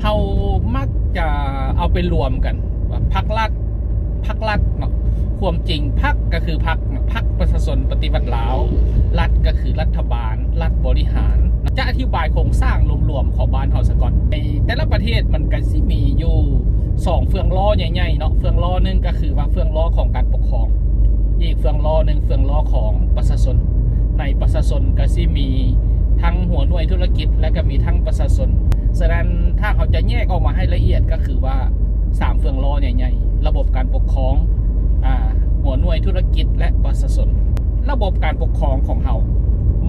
ามักจะเอาไปรวมกันว่าพรรครัฐเนาะความจริงพรรคก็คือพรรคประชาชนปฏิวัติลาวรัฐก็คือรัฐบาลรัฐบริหารจะอธิบายโครงสร้างรวมๆของบ้านเฮาซะก่อนในแต่ละประเทศมันก็สิมีอยู่2เฟืองล้อใหญ่ๆเนาะเฟืองล้อนึงก็คือว่าเฟืองล้อของการปกครองอีกเฟืองล้อนึงเฟืองล้อของประชาชนในประชาชนก็สิมีทั้งหัวหน่วยธุรกิจและก็มีทั้งประชาชนฉะนั้นถ้าเขาจะแยกออกมาให้ละเอียดก็คือว่า3เฟืองล้อใหญ่ๆระบบการปกครองหัวหน่วยธุรกิจและประชาชนระบบการปกครองของเฮา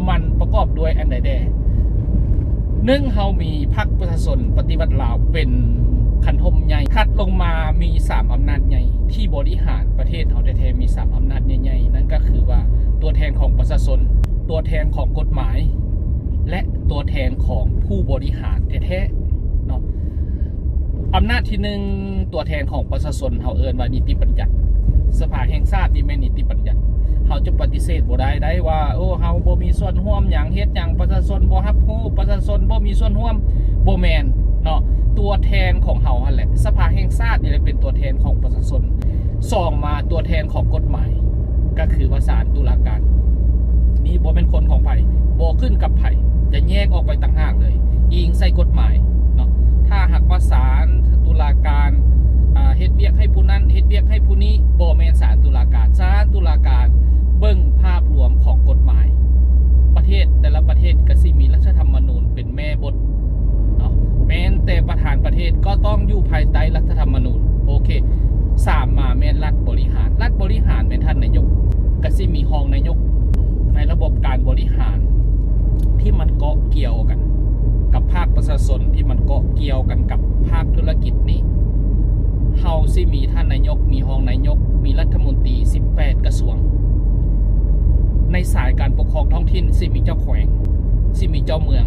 มันประกอบด้วยอันใดแด่1เฮามีพรรคประชาชนปฏิวัติลาวเป็นคันธมใหญ่ถัดลงมามี3อำนาจใหญ่ที่บริหารประเทศเฮาแท้ๆมี3อำนาจใหญ่ๆนั่นก็คือว่าตัวแทนของประชาชนตัวแทนของกฎหมายและตัวแทนของผู้บริหารแท้ๆเนาะอำนาจที่1ตัวแทนของประชาชนเฮาเอิ้นว่านิติบัญญัติสภาแห่งชาตินี่แม่นนิติบัญญัติเฮาจะปฏิเสธบ่ได้ว่าโอ้เฮาบ่มีส่วนร่วมหยังเฮ็ดหยังประชาชนบ่รับรู้ประชาชนบ่มีส่วนร่วมบ่แม่นเนาะตัวแทนของเฮาหั่นแหละสภาแห่งชาตินี่แหละเป็นตัวแทนของประชาชน2มาตัวแทนของกฎหมายก็คือว่าศาลตุลาการนี่บ่เป็นคนของไผบ่ขึ้นกับไผจะแยกออกไปต่างหากเลยอิงใส่กฎหมายเนาะถ้าหากว่าศาลตุลาการเฮ็ดเวียกให้ผู้นั้นเฮ็ดเวียกให้ผู้นี้บ่แม่นศาลตุลาการเบิ่งภาพรวมของกฎหมายประเทศแต่ละประเทศก็สิมีรัฐธรรมนูญเป็นแม่บทเนาะแม้แต่ประธานประเทศก็ต้องอยู่ภายใต้รัฐธรรมนูญโอเค3มาแม่นรัฐบริหารแม่นท่านนายกก็สิมีรองนายกในระบบการบริหารที่มันเกาะเกี่ยวกันกับภาคประชาชนที่มันเกาะเกี่ยวกันกับภาคธุรกิจนี้เฮาสิมีท่านนายกมีรองนายกมีรัฐมนตรี18กระทรวงในสายการปกครองท้องถิ่นสิมีเจ้าแขวงสิมีเจ้าเมือง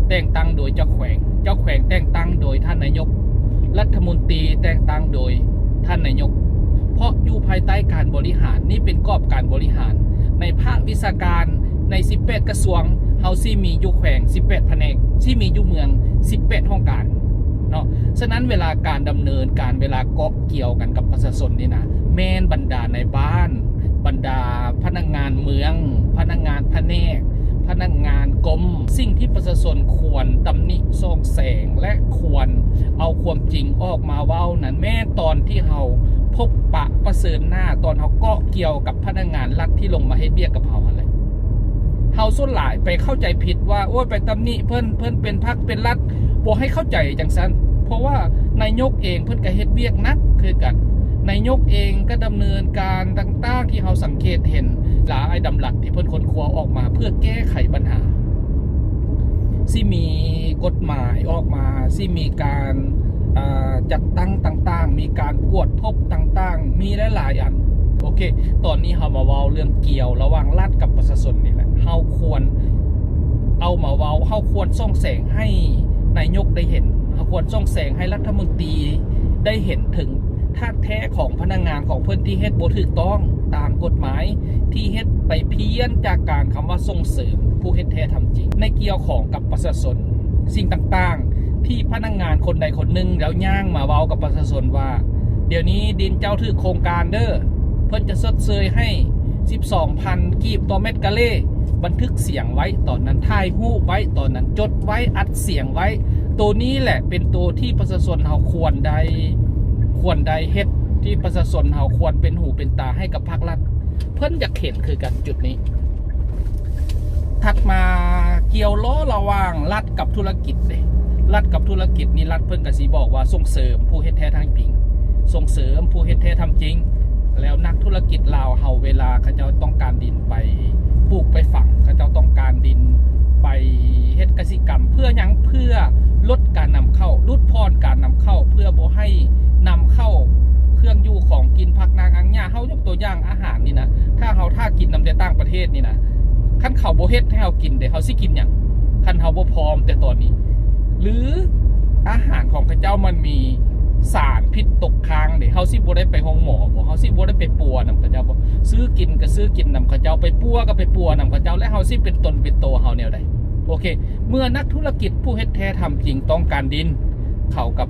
แต่งตั้งโดยเจ้าแขวงแต่งตั้งโดยท่านนายกรัฐมนตรีแต่งตั้งโดยท่านนายกเพราะอยู่ภายใต้การบริหารนี่เป็นกรอบการบริหารในภาควิชาการใน18กระทรวงเฮาสิมีอยู่แขวง18แผนกสิมีอยู่เมือง18ห้องการเนาะฉะนั้นเวลาการดำเนินการเวลาเกาะเกี่ยวกันกับประชาชนนี่นะแม่นบรรดาในบ้านบรรดาพนักงานเมืองพนักงานแผนกพนักงานกรมสิ่งที่ประชาชนควรตำหนิส่องแสงและควรเอาความจริงออกมาเว้านั้นแม้ตอนที่เฮาพบปะประเสริญหน้าตอนเฮาเกาะเกี่ยวกับพนักงานรัฐที่ลงมาให้เบี้ยกับเฮาอะไรเฮาส่วนหลายไปเข้าใจผิดว่าโอ้ยไปตำหนิเพิ่นเป็นพรรคเป็นรัฐบ่ให้เข้าใจจังซั่นเพราะว่านายกเองเพิ่นก็เฮ็ดเวียกนักคือกันนายกเองก็ดำเนินการต่างๆที่เฮาสังเกตเห็นหลายดำรัสที่เพิ่นค้นคว้าออกมาเพื่อแก้ไขปัญหาสิมีกฎหมายออกมาสิมีการจัดตั้งต่างๆมีการกวดทบต่างๆมีหลายๆอันโอเคตอนนี้เฮามาเว้าเรื่องเกี่ยวระหว่างรัฐกับประชาชนนี่แหละเฮาควรเอามาเว้าเฮาควรส่องแสงให้นายกได้เห็นเฮาควรส่องแสงให้รัฐมนตรีได้เห็นถึงท่าแท้ของพนักงานของเพิ่นที่เฮ็ดบ่ถูกต้องตามกฎหมายที่เฮ็ดไปเพี้ยนจากการคำว่าส่งเสริมผู้เฮ็ดแท้ทำจริงในเกี่ยวของกับประชาชนสิ่งต่างๆที่พนักงานคนใดคนหนึ่งแล้วย่างมาเว้ากับประชาชนว่าเดี๋ยวนี้ดินเจ้าถือโครงการเด้อเพิ่นจะชดเชยให้ 12,000 กีบต่อเม็ดกะเล่บันทึกเสียงไว้ตอนนั้นถ่ายรูปไว้ตอนนั้นจดไว้อัดเสียงไว้ตัวนี้แหละเป็นตัวที่ประชาชนเฮาควรได้เฮ็ดที่ประชาชนเฮาควรเป็นหูเป็นตาให้กับภาครัฐเพิ่นอยากเห็นคือกันจุดนี้ถัดมาเกี่ยวล้อระหว่างรัฐกับธุรกิจเด้รัฐกับธุรกิจนี่รัฐเพิ่นก็สิบอกว่าส่งเสริมผู้เฮ็ดแท้ทางจริงส่งเสริมผู้เฮ็ดแท้ทำจริงแล้วนักธุรกิจลาวเฮาเวลาเขาเจ้าต้องการดินไปปลูกไปฝังเขาเจ้าต้องการดินไปเฮ็ดเกษตรกรรมเพื่อหยังเพื่อลดการนำเข้าลดพรการนำเข้าเพื่อบ่ให้นำเข้าเครื่องอยู่ของกินผักนางอังญาเฮายกตัวอย่างอาหารนี่นะถ้ากินนำแต่ต่างประเทศนี่นะคันเขาบ่เฮ็ดให้เฮากินเด้เฮาสิกินหยังคันเฮาบ่พร้อมแต่ตอนนี้หรืออาหารของเขาเจ้ามันมีสารพิษตกค้างเด้เฮาสิบ่ได้ไปห้องหมอบ่เฮาสิบ่ได้ไปปัวนำเขาเจ้าบ่ซื้อกินก็ซื้อกินนำเขาเจ้าไปปัวก็ไปปัวนำเขาเจ้าและเฮาสิเป็นตนเป็นโตเฮาแนวใด โอเคเมื่อนักธุรกิจผู้เฮ็ดแท้ทำจริงต้องการดินเขาก็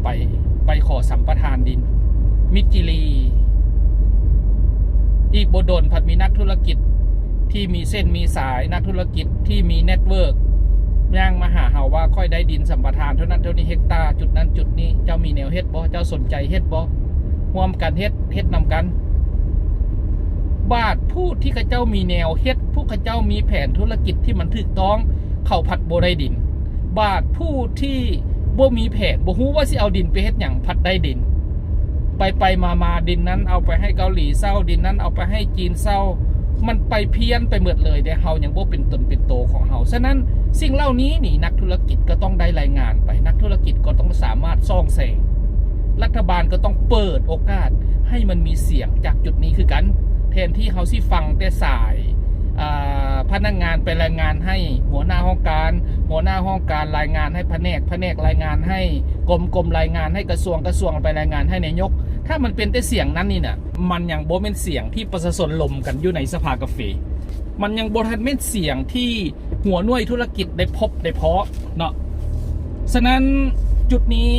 ไปขอสัมปทานดินมิตรจิรีอีกบ่โดนผัดมีนักธุรกิจที่มีเส้นมีสายนักธุรกิจที่มีเน็ตเวิร์กย่างมาหาเฮาว่าค่อยได้ดินสัมปทานเท่านั้นเท่านี้เฮกตาร์จุดนั้นจุดนี้เจ้ามีแนวเฮ็ดบ่เจ้าสนใจเฮ็ดบ่ร่วมกันเฮ็ดนำกันบาทผู้ที่เขาเจ้ามีแนวเฮ็ดผู้เขาเจ้ามีแผนธุรกิจที่มันถูกต้องเขาผัดบ่ได้ดินบาทผู้ที่บ่มีแผนบ่ฮู้ว่าสิเอาดินไปเฮ็ดหยังผัดได้ดินไปมาดินนั้นเอาไปให้เกาหลีเศร้าดินนั้นเอาไปให้จีนเศร้ามันไปเพี้ยนไปหมดเลยแต่เฮายังบ่เป็นตนเป็นโตของเฮาฉะนั้นสิ่งเหล่านี้นี่นักธุรกิจก็ต้องได้รายงานไปนักธุรกิจก็ต้องสามารถส่องแสงรัฐบาลก็ต้องเปิดโอกาสให้มันมีเสียงจากจุดนี้คือกันแทนที่เฮาสิฟังแต่สายพนักงานไปรายงานให้หัวหน้าห้องการรายงานให้แผนกรายงานให้กรมรายงานให้กระทรวงไปรายงานให้นายกถ้ามันเป็นแต่เสียงนั้นนี่น่ะมันยังบ่เป็นเสียงที่ประชาชนลมกันอยู่ในสภากาแฟมันยังบ่ทันเป็นเสียงที่หัวหน่วยธุรกิจได้พบได้เพาะเนาะฉะนั้นจุดนี้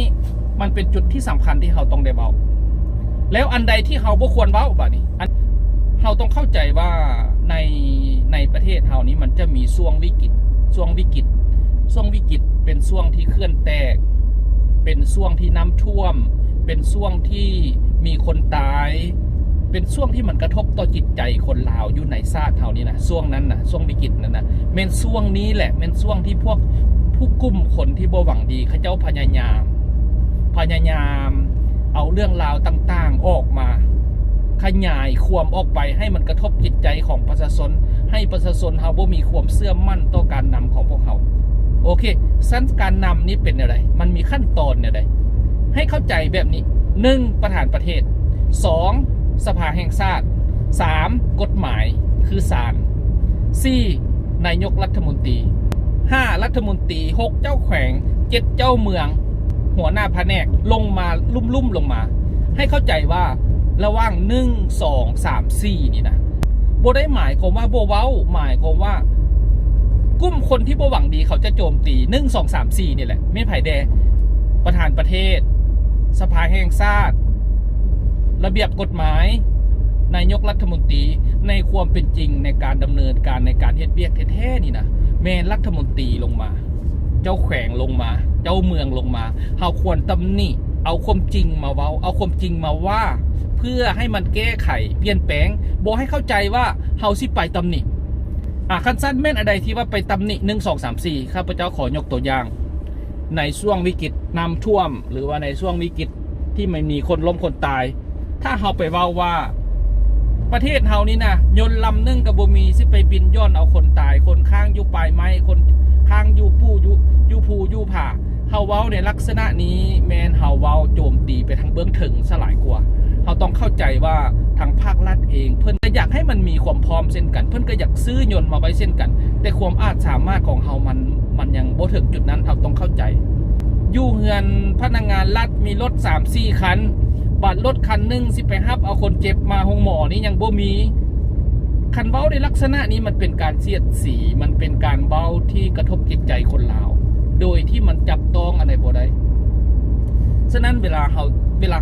มันเป็นจุดที่สำคัญที่เราต้องได้เว้าแล้วอันใดที่เราบ่ควรเว้าบัดนี้เราต้องเข้าใจว่าในประเทศเรานี้มันจะมีช่วงวิกฤตเป็นช่วงที่เคลื่อนแตกเป็นช่วงที่น้ำท่วมเป็นช่วงที่มีคนตายเป็นช่วงที่มันกระทบต่อจิตใจคนลาวอยู่ในชาติเรานี่นะช่วงนั้นนะช่วงวิกฤตนั้นนะเม่นช่วงนี้แหละเม่นช่วงที่พวกผู้กลุ่มคนที่บ่หวังดีเขาเจ้าพยายามเอาเรื่องราวต่างๆออกมาขยายความออกไปให้มันกระทบจิตใจของประชาชนให้ประชาชนเฮาบ่มีความเชื่อมั่นต่อการนำของพวกเฮาโอเคสั้นการนำนี่เป็นอะไรมันมีขั้นตอนอะไรให้เข้าใจแบบนี้1ประธานประเทศ2สภาแห่งชาติ3กฎหมายคือศาล4นายกรัฐมนตรี5รัฐมนตรี6เจ้าแขวง7เจ้าเมืองหัวหน้าแผนกลงมาลุ่มลงมาให้เข้าใจว่าระหว่าง1 2 3 4นี่นะบ่ได้หมายความว่าบ่เว้าหมายความว่ากลุ่มคนที่บ่หวังดีเขาจะโจมตี1 2 3 4นี่แหละไม่ไผแดประธานประเทศสภาแห่งชาติระเบียบกฎหมายนายกรัฐมนตรีในความเป็นจริงในการดำเนินการในการเฮ็ดเวียกแท้ๆนี่นะแม่รัฐมนตรีลงมาเจ้าแขวงลงมาเจ้าเมืองลงมาเฮาควรตำหนิเอาความจริงมาเว้าเอาความจริงมาว่าเพื่อให้มันแก้ไขเปลี่ยนแปลงบ่ให้เข้าใจว่าเฮาสิไปตำหนิคันสั้นแม่นอะไรที่ว่าไปตำหนิ1 2 3 4ข้าพเจ้าขอยกตัวอย่างในช่วงวิกฤตน้ำท่วมหรือว่าในช่วงวิกฤตที่ไม่มีคนล้มคนตายถ้าเฮาไปเว้าว่าประเทศเฮานี่นะยนต์ลำนึงกับบ่มีสิไปบินย่อนเอาคนตายคนข้างอยู่ปลายไม้คนข้างอยู่ผู้อยู่ผ่าเฮาเว้าในลักษณะนี้แม่นเฮาเว้าโจมตีไปทางเบื้องถึงซะหลายกว่าเฮาต้องเข้าใจว่าทางภาครัฐเองเพิ่นก็อยากให้มันมีความพร้อมเช่นกันเพิ่นก็อยากซื้อยนต์มาไว้เช่นกันแต่ความอาจสามารถของเฮามันยังบ่ถึงจุดนั้นเฮาต้องเข้าใจอยู่เฮือนพนักงานรัฐมีรถ 3-4 คันบัดรถคันนึงสิไปรับเอาคนเจ็บมาโรงหมอนี่ยังบ่มีคันเว้าในลักษณะนี้มันเป็นการเสียดสีมันเป็นการเว้าที่กระทบจิตใจคนลาวโดยที่มันจับต้องอะไรบ่ได้ฉะนั้นเวลาเฮ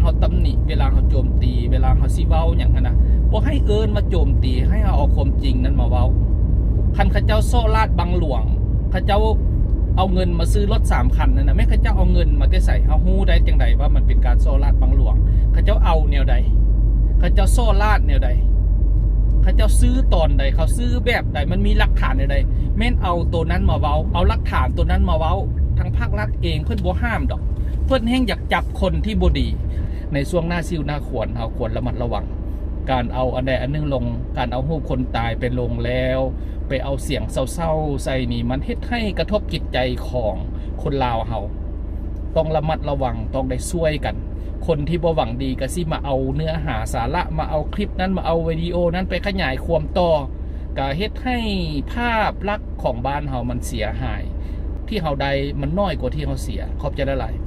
าตำหนิเวลาเฮาโจมตีเวลาเฮาสิเว้าหยังหั่นน่ะบ่ให้เอิ้นมาโจมตีให้เฮาเอาความจริงนั้นมาเว้าคันเขาเจ้าโซ่ลาดบังหลวงเขาเจ้าเอาเงินมาซื้อรถ3คันนั่นน่ะแม่เขาเจ้าเอาเงินมาแต่ใส่เฮาฮู้ได้จังไดว่ามันเป็นการโซ่ลาดบังหลวงเขาเจ้าเอาแนวใดเขาเจ้าโซ่ลาดแนวใดเขาเจ้าซื้อตอนใดเขาซื้อแบบใดมันมีหลักฐานแนวใดแม่นเอาตัวนั้นมาเว้าเอาหลักฐานตัวนั้นมาเว้าทางภาครัฐเองเพิ่นบ่ห้ามดอกเพิ่นแฮงอยากจับคนที่บ่ดีในช่วงหน้าซิวหน้าขวนเฮาควรระมัดระวังการเอาอันใดอันนึงลงการเอารูปคนตายไปลงแล้วไปเอาเสียงเศร้าๆใส่นี่มันเฮ็ดให้กระทบจิตใจของคนลาวเฮาต้องระมัดระวังต้องได้ช่วยกันคนที่บ่หวังดีก็สิมาเอาเนื้อหาสาระมาเอาคลิปนั้นมาเอาวิดีโอนั้นไปขยายความต่อก็เฮ็ดให้ภาพลักษณ์ของบ้านเฮามันเสียหายที่เฮาได้มันน้อยกว่าที่เฮาเสียขอบใจหลายๆ